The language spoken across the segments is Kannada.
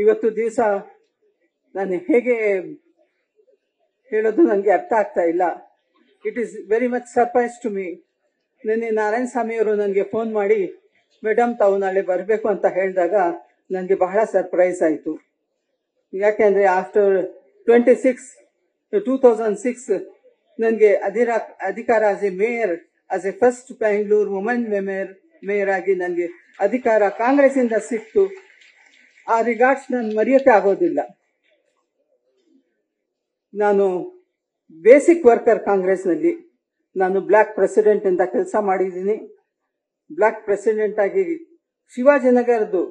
ಇವತ್ತು ದಿವಸ ನಾನು ಹೇಗೆ ಹೇಳೋದು ನನಗೆ ಅರ್ಥ ಆಗ್ತಾ ಇಲ್ಲ. It is very much surprise to me. ನಿನ್ನೆ ನಾರಾಯಣ ಸ್ವಾಮಿ ಅವರು ನನಗೆ ಫೋನ್ ಮಾಡಿ, ಮೇಡಮ್ ತಾವು ನಾಳೆ ಬರಬೇಕು ಅಂತ ಹೇಳಿದಾಗ ನನಗೆ ಬಹಳ ಸರ್ಪ್ರೈಸ್ ಆಯಿತು. ಯಾಕೆಂದ್ರೆ ಆಫ್ಟರ್ 2006 ನನಗೆ ಅಧಿಕಾರ as A mayor, as A first Bangalore women mayor ಆಗಿ ನನಗೆ ಅಧಿಕಾರ ಕಾಂಗ್ರೆಸ್ ಇಂದ ಸಿಕ್ತು. ಆ ರಿಗಾರ್ಡ್ಸ್ ನಾನು ಮರೆಯೋಕೆ ಆಗೋದಿಲ್ಲ. ನಾನು ಬೇಸಿಕ್ ವರ್ಕರ್ ಕಾಂಗ್ರೆಸ್ನಲ್ಲಿ ನಾನು ಬ್ಲಾಕ್ ಪ್ರೆಸಿಡೆಂಟ್ ಅಂತ ಕೆಲಸ ಮಾಡಿದ್ದೀನಿ. ಬ್ಲಾಕ್ ಪ್ರೆಸಿಡೆಂಟ್ ಆಗಿ ಶಿವಾಜಿನಗರದ್ದು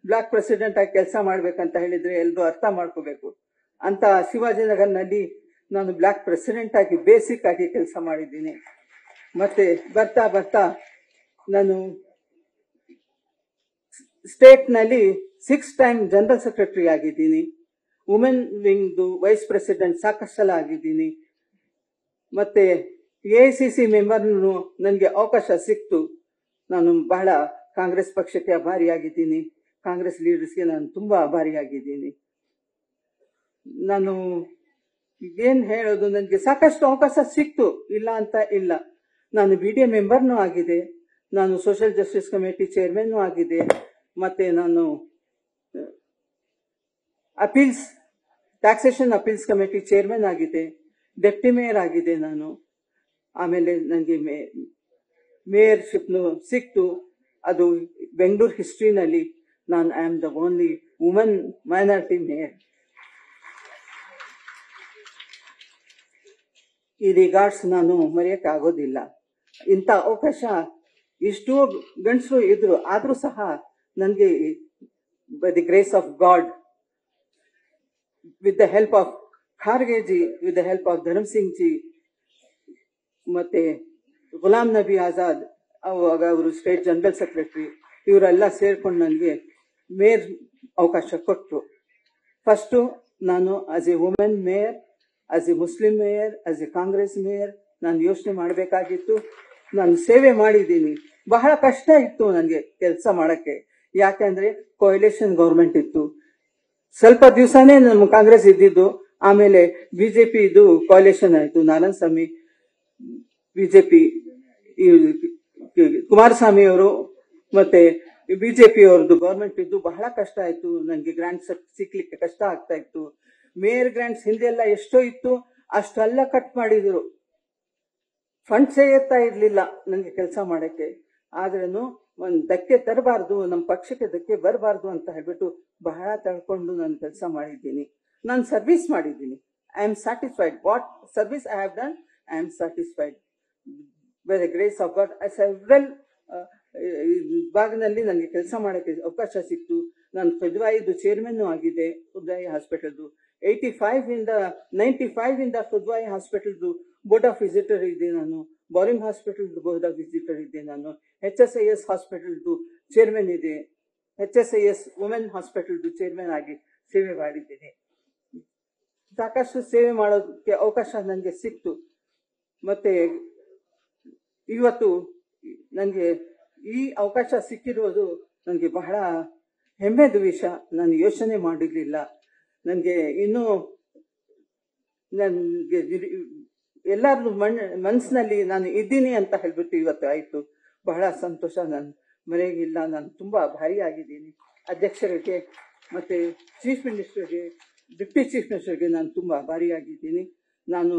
ಬ್ಲಾಕ್ ಪ್ರೆಸಿಡೆಂಟ್ ಆಗಿ ಕೆಲಸ ಮಾಡ್ಬೇಕಂತ ಹೇಳಿದ್ರೆ ಎಲ್ರೂ ಅರ್ಥ ಮಾಡ್ಕೋಬೇಕು. ಅಂತ ಶಿವಾಜಿನಗರ್ನಲ್ಲಿ ನಾನು ಬ್ಲಾಕ್ ಪ್ರೆಸಿಡೆಂಟ್ ಆಗಿ ಬೇಸಿಕ್ ಆಗಿ ಕೆಲಸ ಮಾಡಿದ್ದೀನಿ. ಮತ್ತೆ ಬರ್ತಾ ಬರ್ತಾ ನಾನು ಸ್ಟೇಟ್ನಲ್ಲಿ 6 ಟೈಮ್ ಜನರಲ್ ಸೆಕ್ರೆಟರಿ ಆಗಿದ್ದೀನಿ. ವುಮೆನ್ ವಿಂಗ್ದು ವೈಸ್ ಪ್ರೆಸಿಡೆಂಟ್ ಸಾಕಷ್ಟು ಸಲ ಆಗಿದ್ದೀನಿ. ಮತ್ತೆ AICC ಮೆಂಬರ್ನು ನನಗೆ ಅವಕಾಶ ಸಿಕ್ತು. ನಾನು ಬಹಳ ಕಾಂಗ್ರೆಸ್ ಪಕ್ಷಕ್ಕೆ ಆಭಾರಿಯಾಗಿದ್ದೀನಿ. ಕಾಂಗ್ರೆಸ್ ಲೀಡರ್ಸ್ಗೆ ನಾನು ತುಂಬಾ ಆಭಾರಿಯಾಗಿದ್ದೀನಿ. ನಾನು ಏನ್ ಹೇಳೋದು, ನನಗೆ ಸಾಕಷ್ಟು ಅವಕಾಶ ಸಿಕ್ತು, ಇಲ್ಲ ಅಂತ ಇಲ್ಲ. ನಾನು BDA ಮೆಂಬರ್ನೂ ಆಗಿದೆ, ನಾನು ಸೋಷಿಯಲ್ ಜಸ್ಟಿಸ್ ಕಮಿಟಿ ಚೇರ್ಮನ್ ಆಗಿದೆ, ಮತ್ತೆ ನಾನು ಟ್ಯಾಕ್ಸೇಷನ್ ಅಪೀಲ್ಸ್ ಕಮಿಟಿ ಚೇರ್ಮನ್ ಆಗಿದೆ, ಡೆಪ್ಟಿ ಮೇಯರ್ ಆಗಿದೆ ನಾನು. ಆಮೇಲೆ ನನಗೆ ಮೇಯರ್ಶಿಪ್ನು ಸಿಕ್ತು. ಅದು ಬೆಂಗಳೂರು ಹಿಸ್ಟ್ರಿನಲ್ಲಿ ನಾನು I am the only woman minority mayor. ಈ ರಿಗಾರ್ಡ್ಸ್ ನಾನು ಮರೆಯಕ್ಕೆ ಆಗೋದಿಲ್ಲ. ಇಂಥ ಅವಕಾಶ ಇಷ್ಟೋ ಗಂಡಸರು ಇದ್ರು, ಆದ್ರೂ ಸಹ ನನಗೆ by the grace of God, with the help of Kharge ji, with the help of Dharam Singh ji, ಮತ್ತೆ ಗುಲಾಂ ನಬಿ ಆಜಾದ್, ಅವಾಗ ಅವರು ಸ್ಟೇಟ್ ಜನರಲ್ ಸೆಕ್ರೆಟರಿ, ಇವರೆಲ್ಲ ಸೇರ್ಕೊಂಡು ನನಗೆ ಮೇಯರ್ ಅವಕಾಶ ಕೊಟ್ಟರು. ಫಸ್ಟು ನಾನು as A women mayor, as A Muslim mayor, as A Congress mayor ನಾನು ಯೋಚನೆ ಮಾಡಬೇಕಾಗಿತ್ತು. ನಾನು ಸೇವೆ ಮಾಡಿದ್ದೀನಿ. ಬಹಳ ಕಷ್ಟ ಇತ್ತು ನನಗೆ ಕೆಲಸ ಮಾಡಕ್ಕೆ. ಯಾಕೆಂದ್ರೆ ಕೊಯಲೇಷನ್ ಗೌರ್ಮೆಂಟ್ ಇತ್ತು. ಸ್ವಲ್ಪ ದಿವಸನೇ ನಮ್ಮ ಕಾಂಗ್ರೆಸ್ ಇದ್ದಿದ್ದು, ಆಮೇಲೆ ಬಿಜೆಪಿ ಇದು ಕೊಯಲೇಷನ್ ಆಯಿತು. ನಾರಾಯಣ ಸ್ವಾಮಿ, ಬಿಜೆಪಿ, ಕುಮಾರಸ್ವಾಮಿ ಅವರು ಮತ್ತೆ ಬಿಜೆಪಿ ಅವ್ರದ್ದು ಗೌರ್ಮೆಂಟ್ ಇದ್ದು ಬಹಳ ಕಷ್ಟ ಆಯ್ತು. ನನಗೆ ಗ್ರಾಂಟ್ಸ್ ಸಿಕ್ಲಿಕ್ಕೆ ಕಷ್ಟ ಆಗ್ತಾ ಇತ್ತು. ಮೇಯರ್ ಗ್ರಾಂಟ್ಸ್ ಹಿಂದೆಲ್ಲ ಎಷ್ಟೋ ಇತ್ತು, ಅಷ್ಟೆಲ್ಲ ಕಟ್ ಮಾಡಿದ್ರು. ಫಂಡ್ಸೇ ಇರ್ತಾ ಇರ್ಲಿಲ್ಲ ನನಗೆ ಕೆಲಸ ಮಾಡಕ್ಕೆ. ಆದ್ರೂ ಒಂದು ಧಕ್ಕೆ ತರಬಾರ್ದು, ನಮ್ಮ ಪಕ್ಷಕ್ಕೆ ಧಕ್ಕೆ ಬರಬಾರ್ದು ಅಂತ ಹೇಳ್ಬಿಟ್ಟು ಬಹಳ ತಳ್ಕೊಂಡು ನಾನು ಕೆಲಸ ಮಾಡಿದ್ದೀನಿ. ನಾನು ಸರ್ವಿಸ್ ಮಾಡಿದ್ದೀನಿ. I am satisfied. What service I have done, I am satisfied by the grace of god. Several ಭಾಗದಲ್ಲಿ ನನಗೆ ಕೆಲಸ ಮಾಡೋಕ್ಕೆ ಅವಕಾಶ ಸಿಕ್ತು. ನಾನು ಫೆದ್ವಾಯಿದು ಚೇರ್ಮನ್ ಆಗಿದೆ, ಫೆದ್ವಾಯಿ ಹಾಸ್ಪಿಟಲ್ದು. 95 ಇಂದ ಫೆದ್ವಾಯಿ ಹಾಸ್ಪಿಟಲ್ದು ಬೋರ್ಡ್ ಆಫ್ ವಿಸಿಟರ್ ಇದ್ದೆ ನಾನು. ಬೌರಿಂಗ್ ಹಾಸ್ಪಿಟಲ್ದು ಬೋರ್ಡ್ ಆಫ್ ವಿಸಿಟರ್ ಇದ್ದೆ ನಾನು. HSIS ಹಾಸ್ಪಿಟಲ್ದು ಚೇರ್ಮನ್ ಇದೆ. HSIS ವುಮೆನ್ ಹಾಸ್ಪಿಟಲ್ದು ಚೇರ್ಮನ್ ಆಗಿ ಸೇವೆ ಮಾಡಿದ್ದೀನಿ. ಸಾಕಷ್ಟು ಸೇವೆ ಮಾಡೋದಕ್ಕೆ ಅವಕಾಶ ನನಗೆ ಸಿಕ್ತು. ಮತ್ತೆ ಇವತ್ತು ನನಗೆ ಈ ಅವಕಾಶ ಸಿಕ್ಕಿರೋದು ನನಗೆ ಬಹಳ ಹೆಮ್ಮೆದ ವಿಷಯ. ನಾನು ಯೋಚನೆ ಮಾಡಿರಲಿಲ್ಲ. ನನಗೆ ಇನ್ನೂ ನನಗೆ ಎಲ್ಲಾರು ಮನಸ್ಸಿನಲ್ಲಿ ನಾನು ಇದ್ದೀನಿ ಅಂತ ಹೇಳ್ಬಿಟ್ಟು ಇವತ್ತು ಆಯ್ತು. ಬಹಳ ಸಂತೋಷ. ನಾನು ಮರೆಯಾಗಿಲ್ಲ. ನಾನು ತುಂಬಾ ಭಾರಿಯಾಗಿದ್ದೀನಿ. ಅಧ್ಯಕ್ಷರಿಗೆ ಮತ್ತೆ ಚೀಫ್ ಮಿನಿಸ್ಟರ್ಗೆ, ಡಿಪ್ಟಿ ಚೀಫ್ ಮಿನಿಸ್ಟರ್ಗೆ ನಾನು ತುಂಬಾ ಭಾರಿಯಾಗಿದ್ದೀನಿ. ನಾನು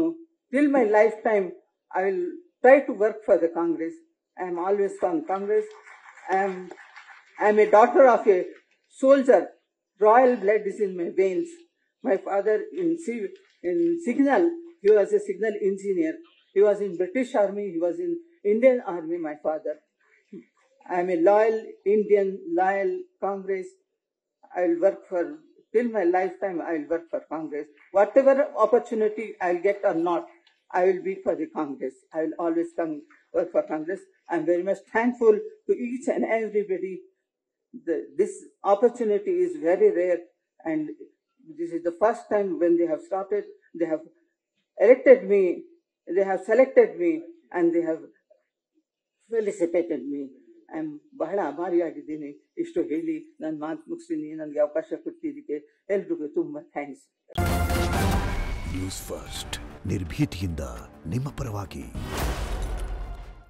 till my life time I will try to work for the Congress. I am always from Congress. I am a daughter of a soldier. Royal blood is in my veins. My father in signal, he was a signal engineer. He was in British Army. He was in Indian Army, my father. I am a loyal Indian, loyal Congress. I will work for, till my lifetime, I will work for Congress. Whatever opportunity I will get or not, I will be for the Congress. I will always work for Congress. I am very much thankful to each and everybody. This opportunity is very rare, and this is the first time when they have started. They have elected me, they have selected me, and they have felicitated me. I am ಬಹಳ ಆಭಾರಿಯಾಗಿದ್ದೀನಿ. ಇಷ್ಟು ಹೇಳಿ ನಾನು ಮಾತು ಮುಗಿಸ್ತೀನಿ. ನನಗೆ ಅವಕಾಶ ಕೊಟ್ಟಿದ್ದಕ್ಕೆ ಎಲ್ರಿಗೂ ತುಂಬ ಥ್ಯಾಂಕ್ಸ್. ನ್ಯೂಸ್ ಫಸ್ಟ್ ನಿರ್ಭೀತಿಯಿಂದ ನಿಮ್ಮ ಪರವಾಗಿ.